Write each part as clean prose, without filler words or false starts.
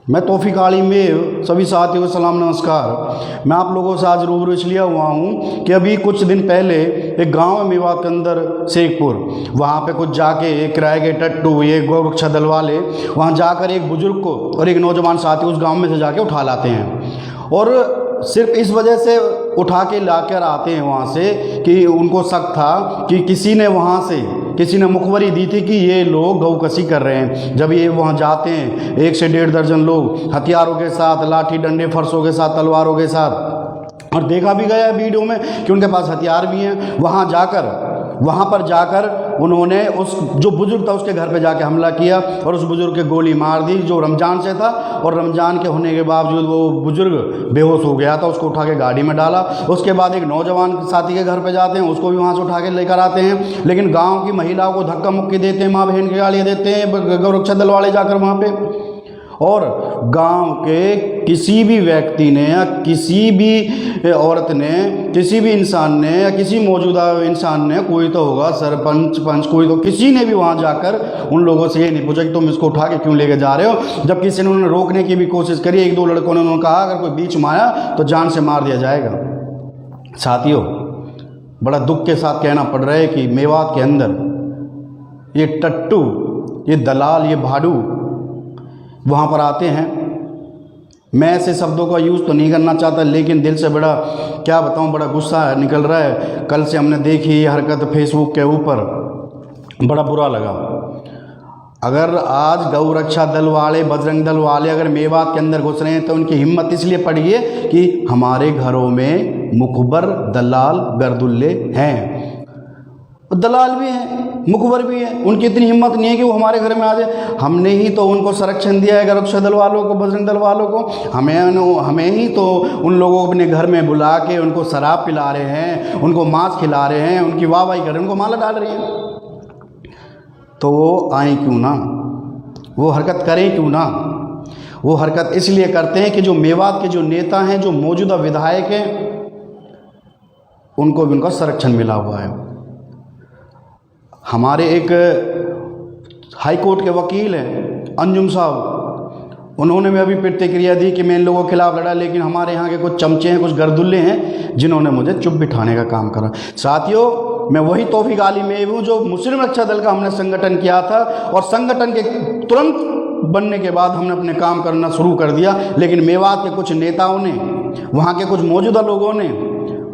मैं तौफीक आली में सभी साथियों को सलाम नमस्कार। मैं आप लोगों से आज रूबरू इसलिए हुआ हूँ कि अभी कुछ दिन पहले एक गांव है मेवात के अंदर शेखपुर, वहाँ पे कुछ जाके एक किराए के टट्टू ये गौरक्षा दल वाले वहाँ जाकर एक बुजुर्ग को और एक नौजवान साथी उस गांव में से जाके उठा लाते हैं और सिर्फ इस वजह से उठा के लाकर आते हैं वहाँ से कि उनको शक था कि किसी ने मुखबरी दी थी कि ये लोग गौकसी कर रहे हैं। जब ये वहाँ जाते हैं 1 से 1.5 दर्जन लोग हथियारों के साथ, लाठी डंडे फरसों के साथ, तलवारों के साथ, और देखा भी गया वीडियो में कि उनके पास हथियार भी हैं। वहाँ पर जाकर उन्होंने उस जो बुजुर्ग था उसके घर पे जाके हमला किया और उस बुजुर्ग के गोली मार दी जो रमज़ान से था, और रमज़ान के होने के बावजूद वो बुजुर्ग बेहोश हो गया था। उसको उठा के गाड़ी में डाला। उसके बाद एक नौजवान साथी के घर पे जाते हैं, उसको भी वहाँ से उठा के लेकर आते हैं, लेकिन गाँव की महिलाओं को धक्का मुक्की देते हैं, माँ बहन की गालियाँ देते हैं गौरक्षा दल वाले जाकर वहाँ पर। और गांव के किसी भी व्यक्ति ने या किसी भी औरत ने, किसी भी इंसान ने या किसी मौजूदा इंसान ने, कोई तो होगा सरपंच पंच, कोई तो किसी ने भी वहां जाकर उन लोगों से ये नहीं पूछा कि तुम इसको उठा के क्यों लेके जा रहे हो। जब किसी ने उन्हें रोकने की भी कोशिश करी, 1-2 लड़कों ने उन्होंने कहा अगर कोई बीच में आया तो जान से मार दिया जाएगा। साथियों, बड़ा दुख के साथ कहना पड़ रहा है कि मेवात के अंदर ये टट्टू, ये दलाल, ये भाड़ू वहाँ पर आते हैं। मैं ऐसे शब्दों का यूज़ तो नहीं करना चाहता, लेकिन दिल से बड़ा क्या बताऊँ, बड़ा गुस्सा निकल रहा है। कल से हमने देखी ये हरकत फेसबुक के ऊपर, बड़ा बुरा लगा। अगर आज गौरक्षा दल वाले, बजरंग दल वाले अगर मेवात के अंदर घुस रहे हैं तो उनकी हिम्मत इसलिए पड़ी है कि हमारे घरों में मुखबर दलाल गर्दुल्ले हैं, दलाल भी हैं, मुखबर भी है। उनकी इतनी हिम्मत नहीं है कि वो हमारे घर में आ जाए। हमने ही तो उनको संरक्षण दिया है, गौरक्षा दल वालों को, बजरंग दल वालों को। हमें ही तो उन लोगों को अपने घर में बुला के उनको शराब पिला रहे हैं, उनको मांस खिला रहे हैं, उनकी वाहवाही कर रहे हैं, उनको माला डाल रही हैं। तो वो आए क्यों ना, वो हरकत करें क्यों ना। वो हरकत इसलिए करते हैं कि जो मेवात के जो नेता हैं, जो मौजूदा विधायक हैं, उनको भी उनका संरक्षण मिला हुआ है। हमारे एक हाई कोर्ट के वकील हैं अंजुम साहब, उन्होंने भी अभी प्रतिक्रिया दी कि मैं इन लोगों के खिलाफ लड़ा, लेकिन हमारे यहाँ के कुछ चमचे हैं, कुछ गर्दुल्ले हैं जिन्होंने मुझे चुप बिठाने का काम करा। साथियों, मैं वही तौफीक आली में हूँ जो मुस्लिम रक्षा दल का हमने संगठन किया था, और संगठन के तुरंत बनने के बाद हमने अपने काम करना शुरू कर दिया। लेकिन मेवात के कुछ नेताओं ने, वहाँ के कुछ मौजूदा लोगों ने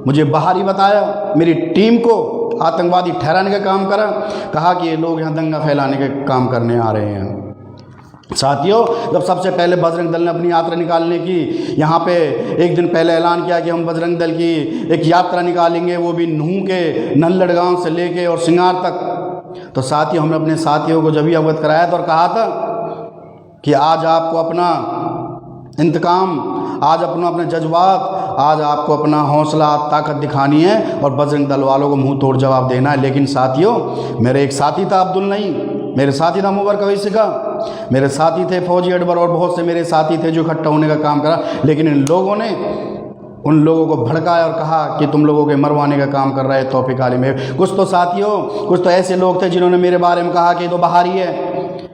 मुझे बाहरी बताया, मेरी टीम को आतंकवादी ठहराने का काम करा, कहा कि ये लोग यहाँ दंगा फैलाने के काम करने आ रहे हैं। साथियों, जब सबसे पहले बजरंग दल ने अपनी यात्रा निकालने की, यहाँ पे एक दिन पहले ऐलान किया कि हम बजरंग दल की एक यात्रा निकालेंगे, वो भी नूह के नल्लड़ गांव से लेके और सिंगार तक। तो साथियों, हमने अपने साथियों को जब भी अवगत कराया था और कहा था कि आज आपको अपना इंतकाम, आज अपने जज्बात, आज आपको अपना हौसला, ताकत दिखानी है और बजरंग दल वालों को मुंह तोड़ जवाब देना है। लेकिन साथियों, मेरे एक साथी था अब्दुल नईम, मेरे साथी था मुबारक अवैसी का, मेरे साथी थे फौजी अकबर, और बहुत से मेरे साथी थे जो इकट्ठा होने का काम करा। लेकिन इन लोगों ने उन लोगों को भड़काया और कहा कि तुम लोगों के मरवाने का काम कर रहा है तौफीक आली में। कुछ तो साथियों, कुछ तो ऐसे लोग थे जिन्होंने मेरे बारे में कहा कि ये तो बाहरी है,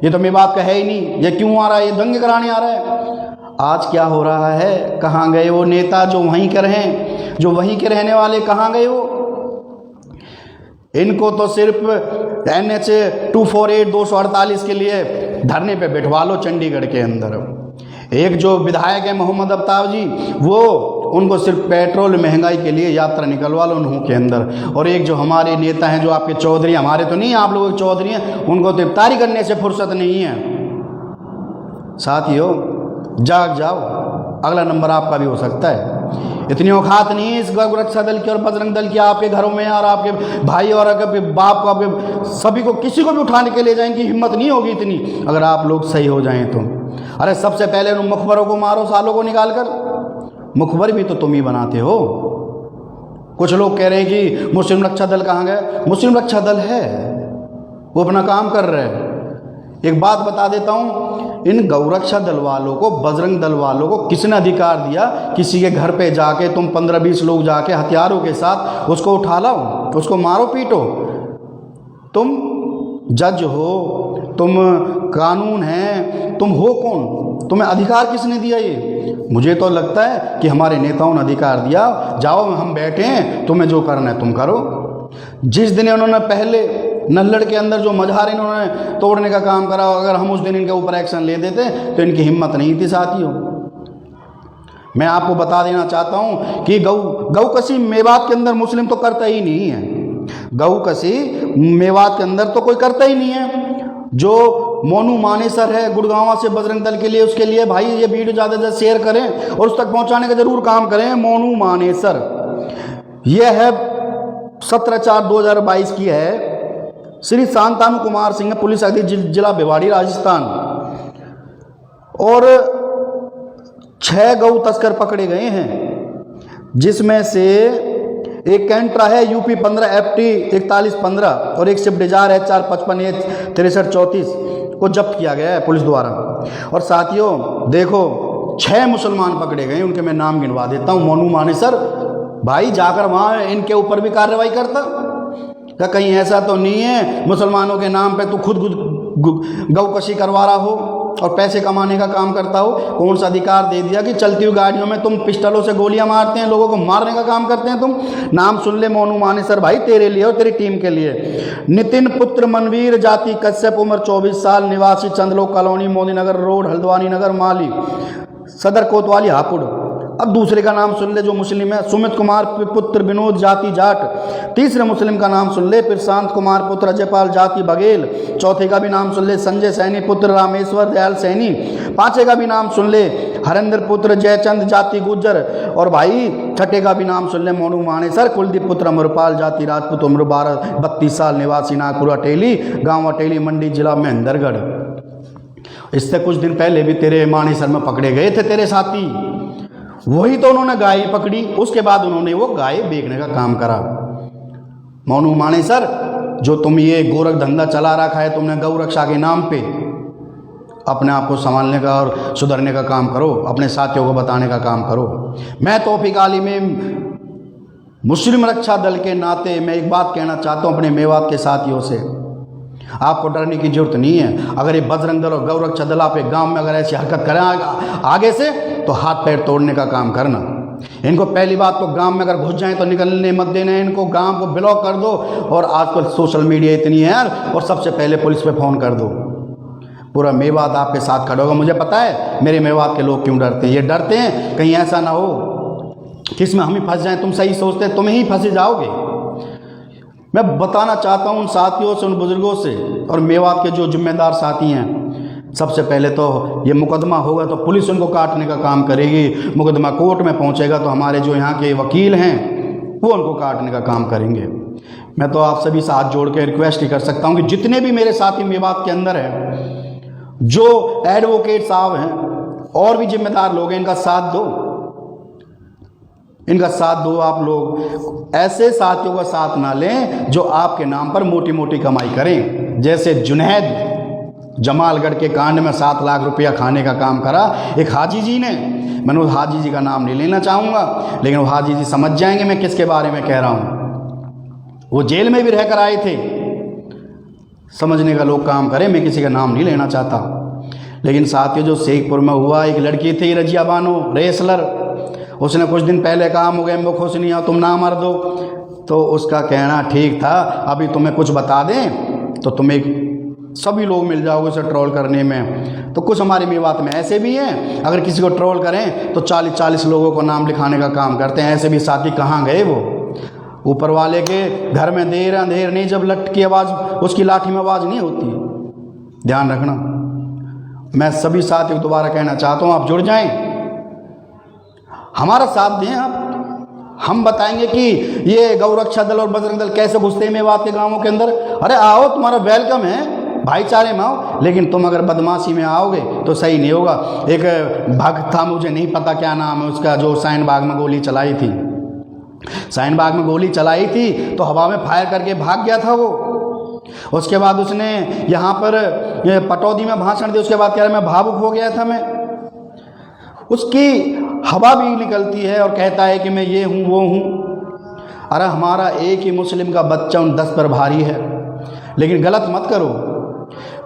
ये तो मेवात का है ही नहीं, ये क्यों आ रहा है, ये दंगे कराने आ रहा है। आज क्या हो रहा है, कहाँ गए वो नेता जो वहीं के हैं, जो वहीं के रहने वाले, कहाँ गए वो। इनको तो सिर्फ NH 248 248 के लिए धरने पे बैठवा लो चंडीगढ़ के अंदर। एक जो विधायक है मोहम्मद अफ्ताब जी, वो उनको सिर्फ पेट्रोल महंगाई के लिए यात्रा निकलवा लो नूह के अंदर। और एक जो हमारे नेता हैं, जो आपके चौधरी, हमारे तो नहीं, आप लोगों के चौधरी हैं, उनको तो इफ्तारी करने से फुर्सत नहीं है। साथियों, जाग जाओ, अगला नंबर आपका भी हो सकता है। इतनी औकात नहीं है इस गौरक्षा दल की और बजरंग दल की, आपके घरों में और आपके भाई और आपके बाप को, आपके सभी को, किसी को भी उठाने के ले जाएंगे, हिम्मत नहीं होगी इतनी अगर आप लोग सही हो जाएं तो। अरे सबसे पहले उन मुखबरों को मारो, सालों को निकाल कर। मुखबर भी तो तुम ही बनाते हो। कुछ लोग कह रहे हैं कि मुस्लिम रक्षा दल कहाँ गए। मुस्लिम रक्षा दल है, वो अपना काम कर रहे हैं। एक बात बता देता हूँ, इन गौरक्षा दल वालों को, बजरंग दल वालों को किसने अधिकार दिया किसी के घर पे जाके तुम 15-20 लोग जाके हथियारों के साथ उसको उठा लाओ, उसको मारो पीटो। तुम जज हो, तुम कानून हैं, तुम हो कौन, तुम्हें अधिकार किसने दिया ये? मुझे तो लगता है कि हमारे नेताओं ने अधिकार दिया, जाओ हम बैठे हैं, तुम्हें जो करना है तुम करो। जिस दिन उन्होंने पहले नल्लड़ के अंदर जो मझार इन्होंने तोड़ने का काम करा, अगर हम उस दिन इनके ऊपर एक्शन ले देते तो इनकी हिम्मत नहीं थी साथियों। मैं आपको बता देना चाहता हूं कि गौ कसी मेवात के अंदर मुस्लिम तो करता ही नहीं है। गौ कसी मेवात के अंदर तो कोई करता ही नहीं है। जो मोनू मानेसर है गुड़गांव से बजरंग दल के लिए, उसके लिए भाई ये वीडियो ज़्यादा से ज़्यादा शेयर करें और उस तक पहुंचाने का जरूर काम करें। मोनू मानेसर यह है 17/4/2022 की है। श्री शांतानु कुमार सिंह पुलिस अधीक्षक जिला भिवाड़ी राजस्थान, और 6 गौ तस्कर पकड़े गए हैं, जिसमें से एक कैंट्रा है यूपी 15 FT 4115 और एक स्विफ्ट डिजायर है 455 6334 को जब्त किया गया है पुलिस द्वारा। और साथियों देखो 6 मुसलमान पकड़े गए, उनके मैं नाम गिनवा देता हूँ। मोनू मानेसर भाई जाकर वहाँ इनके ऊपर भी कार्रवाई करता, क्या कहीं ऐसा तो नहीं है मुसलमानों के नाम पे तो खुद गौकशी करवा रहा हो और पैसे कमाने का काम करता हो? कौन सा अधिकार दे दिया कि चलती हुई गाड़ियों में तुम पिस्टलों से गोलियां मारते हैं, लोगों को मारने का काम करते हैं तुम? नाम सुन ले मोनू मानेसर भाई, तेरे लिए और तेरी टीम के लिए। नितिन पुत्र मनवीर, जाति कश्यप, उम्र 24 साल, निवासी चंदलोक कॉलोनी, मोदीनगर रोड, हल्द्वानी नगर, माली, सदर कोतवाली, हापुड़। अब दूसरे का नाम सुन ले जो मुस्लिम है। सुमित कुमार पुत्र विनोद, जाति जाट। तीसरे मुस्लिम का नाम सुन ले प्रशांत कुमार पुत्र अजयपाल, जाति बघेल। चौथे का भी नाम सुन ले संजय सैनी पुत्र रामेश्वर दयाल सैनी। पांचवे का भी नाम सुन ले हरेंद्र पुत्र जयचंद, जाति गुज्जर। और भाई छठे का भी नाम सुन ले मोनू मानेसर, कुलदीप पुत्र अमरपाल, जाति राजपूत, उम्र 32 साल, निवासी नागपुर अटेली, गाँव अटेली, मंडी, जिला महेंद्रगढ़। इससे कुछ दिन पहले भी तेरे मानेसर में पकड़े गए थे तेरे साथी, वही तो उन्होंने गाय पकड़ी, उसके बाद उन्होंने वो गाय बेचने का काम करा। मोनू मानेसर जो तुम ये गोरख धंधा चला रखा है तुमने गौ रक्षा के नाम पे, अपने आप को संभालने का और सुधरने का काम करो, अपने साथियों को बताने का काम करो। मैं तौफीक आली में मुस्लिम रक्षा दल के नाते मैं एक बात कहना चाहता हूँ अपने मेवात के साथियों से, आपको डरने की जरूरत नहीं है। अगर ये बजरंग दल और गौ रक्षा दल आप गाँव में अगर ऐसी हरकत करें आगे से तो हाथ पैर तोड़ने का काम करना। इनको पहली बात तो गांव में अगर घुस जाएं तो निकलने मत देना, इनको गांव को ब्लॉक कर दो। और आजकल सोशल मीडिया इतनी है यार, और सबसे पहले पुलिस पे फ़ोन कर दो। पूरा मेवात आपके साथ खड़ा होगा। मुझे पता है मेरे मेवात के लोग क्यों डरते हैं। ये डरते हैं कहीं ऐसा ना हो कि इसमें हम ही फंस जाएं। तुम सही सोचते तुम ही फंसे जाओगे। मैं बताना चाहता हूँ उन साथियों से, उन बुजुर्गों से और मेवात के जो जिम्मेदार साथी हैं, सबसे पहले तो ये मुकदमा होगा तो पुलिस उनको काटने का काम करेगी। मुकदमा कोर्ट में पहुंचेगा तो हमारे जो यहाँ के वकील हैं वो उनको काटने का काम करेंगे। मैं तो आप सभी से हाथ जोड़ के रिक्वेस्ट ही कर सकता हूँ कि जितने भी मेरे साथी मेवात के अंदर हैं, जो एडवोकेट साहब हैं और भी जिम्मेदार लोग हैं, इनका साथ दो, इनका साथ दो। आप लोग ऐसे साथियों का साथ ना लें जो आपके नाम पर मोटी मोटी कमाई करें। जैसे जुनैद जमालगढ़ के कांड में 7 लाख रुपया खाने का काम करा एक हाजी जी ने। मैंने उस हाजी जी का नाम नहीं लेना चाहूँगा, लेकिन वो हाजी जी समझ जाएंगे मैं किसके बारे में कह रहा हूँ। वो जेल में भी रहकर आए थे। समझने का लोग काम करें, मैं किसी का नाम नहीं लेना चाहता। लेकिन साथियों जो शेखपुर में हुआ, एक लड़की थी रजिया बानो रेसलर, उसने कुछ दिन पहले कहा मुझे वो खुश नहीं हो तुम ना मर दो, तो उसका कहना ठीक था। अभी तुम्हें कुछ बता दें तो तुम्हें सभी लोग मिल जाओगे उसे ट्रोल करने में। तो कुछ हमारे मेवात में ऐसे भी हैं, अगर किसी को ट्रोल करें तो 40-40 लोगों को नाम लिखाने का काम करते हैं। ऐसे भी साथी कहाँ गए वो? ऊपर वाले के घर में देर अंधेर नहीं, जब लट की आवाज़ उसकी लाठी में आवाज़ नहीं होती। ध्यान रखना। मैं सभी साथियों को दोबारा कहना चाहता हूँ, आप जुड़ जाएं, हमारा साथ दें। आप हम बताएंगे कि ये गौ रक्षा दल और बजरंग दल कैसे घुसते हैं मेवात के गाँवों के अंदर। अरे आओ, तुम्हारा वेलकम है, भाईचारे में आओ। लेकिन तुम अगर बदमाशी में आओगे तो सही नहीं होगा। एक भक्त था, मुझे नहीं पता क्या नाम है उसका, जो शाहीन बाग में गोली चलाई थी। शाहीन बाग में गोली चलाई थी तो हवा में फायर करके भाग गया था वो। उसके बाद उसने यहाँ पर पटौदी में भाषण दिया। उसके बाद कह रहा मैं भावुक हो गया था। मैं उसकी हवा भी निकलती है और कहता है कि मैं ये हूँ वो हूँ। अरे हमारा एक ही मुस्लिम का बच्चा उन 10 पर भारी है। लेकिन गलत मत करो।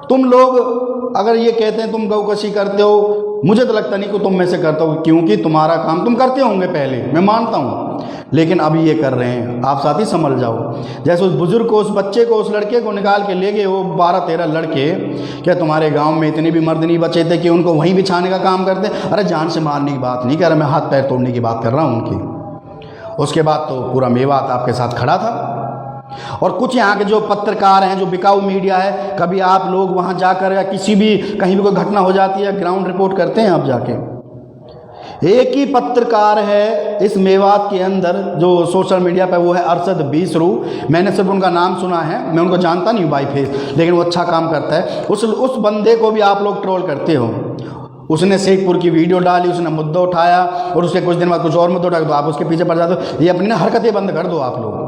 तुम लोग अगर ये कहते हैं तुम गौकशी करते हो, मुझे तो लगता नहीं कि तुम में से करते हो, क्योंकि तुम्हारा काम तुम करते होंगे पहले, मैं मानता हूँ, लेकिन अभी ये कर रहे हैं। आप साथी समझ जाओ, जैसे उस बुजुर्ग को, उस बच्चे को, उस लड़के को निकाल के ले गए वो 12-13 लड़के, क्या तुम्हारे गांव में इतने भी मर्द नहीं बचे थे कि उनको वहीं बिछाने का काम करते? अरे जान से मारने की बात नहीं कर रहा मैं, हाथ पैर तोड़ने की बात कर रहा हूँ उनकी। उसके बाद तो पूरा मेवात आपके साथ खड़ा था। और कुछ यहाँ के जो पत्रकार हैं, जो बिकाऊ मीडिया है, कभी आप लोग वहाँ जाकर या किसी भी कहीं भी कोई घटना हो जाती है ग्राउंड रिपोर्ट करते हैं आप जाके? एक ही पत्रकार है इस मेवात के अंदर जो सोशल मीडिया पर, वो है अरशद बीसरू। मैंने सिर्फ उनका नाम सुना है, मैं उनको जानता नहीं बाई फेस, लेकिन वो अच्छा काम करता है। उस बंदे को भी आप लोग ट्रोल करते हो। उसने शेखपुर की वीडियो डाली, उसने मुद्दा उठाया और उसके कुछ दिन बाद कुछ और मुद्दा उठाया, तो आप उसके पीछे पड़ जाते हो। ये अपनी ना हरकतें बंद कर दो आप लोग।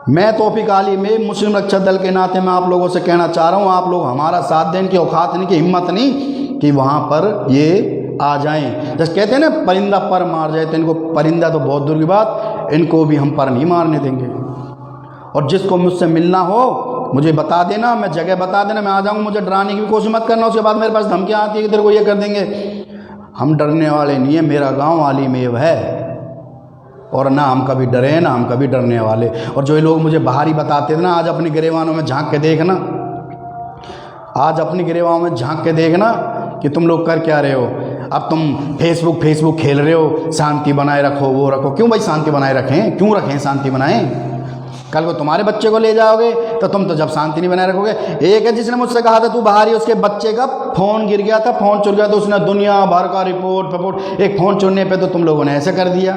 मैं तौफीक आली में मुस्लिम रक्षा दल के नाते मैं आप लोगों से कहना चाह रहा हूँ, आप लोग हमारा साथ देने की औकात नहीं, की हिम्मत नहीं कि वहाँ पर ये आ जाएं। जैसे कहते हैं ना परिंदा पर मार जाए, तो इनको परिंदा तो बहुत दूर की बात, इनको भी हम पर नहीं मारने देंगे। और जिसको मुझसे मिलना हो मुझे बता देना, मैं जगह बता देना, मैं आ जाऊँगा। मुझे डराने की भी कोशिश मत करना। उसके बाद मेरे पास धमकियाँ आती है कि तेरे को ये कर देंगे। हम डरने वाले नहीं है, मेरा गाँव आली में है, और ना हम कभी डरे ना हम कभी डरने वाले। और जो ये लोग मुझे बाहरी बताते थे ना, आज अपनी गिरेबानों में झांक के देखना, आज अपनी गिरेबानों में झांक के देखना कि तुम लोग कर क्या रहे हो। अब तुम फेसबुक खेल रहे हो, शांति बनाए रखो, वो रखो। क्यों भाई शांति बनाए रखें? क्यों रखें शांति बनाएं? कल को तुम्हारे बच्चे को ले जाओगे तो तुम तो जब शांति नहीं बनाए रखोगे। एक है जिसने मुझसे कहा था तू बाहर ही, उसके बच्चे का फ़ोन गिर गया था, फ़ोन चुर गया, तो उसने दुनिया भर का रिपोर्ट। एक फ़ोन चुरने पे तो तुम लोगों ने ऐसे कर दिया,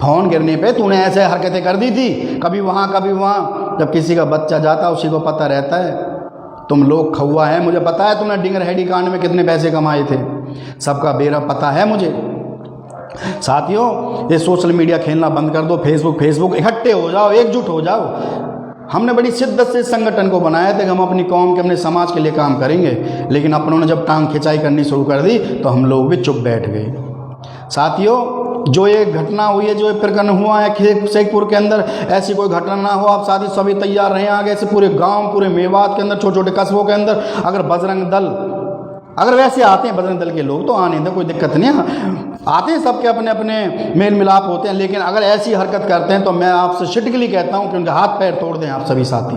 फ़ोन गिरने पे तूने ऐसे हरकतें कर दी थी, कभी वहाँ कभी वहाँ। जब किसी का बच्चा जाता उसी को पता रहता है। तुम लोग खौआ है, मुझे पता है तुमने डिंगर हेडी कांड में कितने पैसे कमाए थे, सबका बेरा पता है मुझे। साथियों, ये सोशल मीडिया खेलना बंद कर दो। फेसबुक इकट्ठे हो जाओ, एकजुट हो जाओ। हमने बड़ी शिद्दत से इस संगठन को बनाया था कि हम अपनी कौम के, अपने समाज के लिए काम करेंगे, लेकिन अपनों ने जब टांग खिंचाई करनी शुरू कर दी तो हम लोग भी चुप बैठ गए। साथियों, जो ये घटना हुई है, जो ये प्रकरण हुआ है शेखपुर के अंदर, ऐसी कोई घटना ना हो। आप साथी सभी तैयार रहें आगे से। पूरे गांव, पूरे मेवात के अंदर, छोटे छोटे कस्बों के अंदर अगर बजरंग दल, अगर वैसे आते हैं बजरंग दल के लोग तो आने दें, कोई दिक्कत नहीं है, आते हैं, सबके अपने अपने मेल मिलाप होते हैं। लेकिन अगर ऐसी हरकत करते हैं तो मैं आपसे शिटकली कहता हूँ कि उनके हाथ पैर तोड़ दें आप सभी साथी।